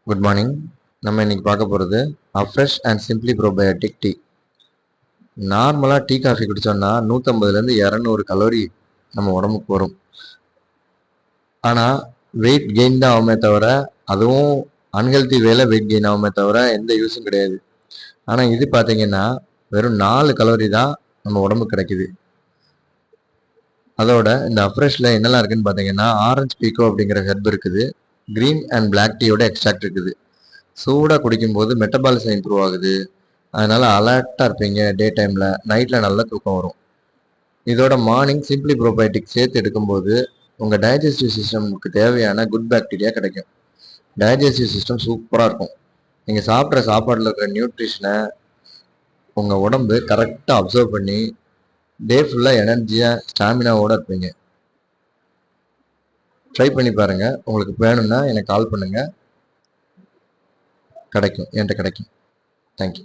Good morning. நம்ம இன்னைக்கு பார்க்க போகிறது afresh and simply probiotic tea. நார்மலாக டீ காஃபி குடித்தோம்னா 150லேருந்து 200 கலோரி நம்ம உடம்புக்கு வரும். ஆனால் வெயிட் கெயின் தான் ஆகுமே தவிர, அதுவும் அன்ஹெல்தி வேலை வெயிட் கெயின் ஆகுமே தவிர எந்த யூஸும் கிடையாது. ஆனால் இது பார்த்தீங்கன்னா வெறும் 4 கலோரி தான் நம்ம உடம்புக்கு கிடைக்குது. அதோட இந்த அஃப்ரெஷில் என்னெல்லாம் இருக்குதுன்னு பார்த்தீங்கன்னா, ஆரஞ்சு பீக்கோ அப்படிங்கிற ஹெர்ப் இருக்குது, க்ரீன் அண்ட் பிளாக் டீயோட எக்ஸ்ட்ராக்ட் இருக்குது. சூடாக குடிக்கும்போது மெட்டபாலிசம் இம்ப்ரூவ் ஆகுது. அதனால் அலர்ட்டாக இருப்பீங்க. டே டைமில், நைட்டில் நல்லா தூக்கம் வரும். இதோட மார்னிங் சிம்பிளி ப்ரோபயோட்டிக் சேர்த்து எடுக்கும்போது உங்கள் டைஜஸ்டிவ் சிஸ்டமுக்கு தேவையான குட் பாக்டீரியா கிடைக்கும். டைஜஸ்டிவ் சிஸ்டம் சூப்பராக இருக்கும். நீங்கள் சாப்பிட்ற சாப்பாட்டில் இருக்கிற நியூட்ரிஷனை உங்கள் உடம்பு கரெக்டாக அப்சர்வ் பண்ணி டே ஃபுல்லாக எனர்ஜியாக ஸ்டாமினாவோடு இருப்பீங்க. ட்ரை பண்ணி பாருங்கள். உங்களுக்கு வேணும்னா எனக்கு கால் பண்ணுங்கள். கிடைக்கும், என்கிட்ட கிடைக்கும். தேங்க்யூ.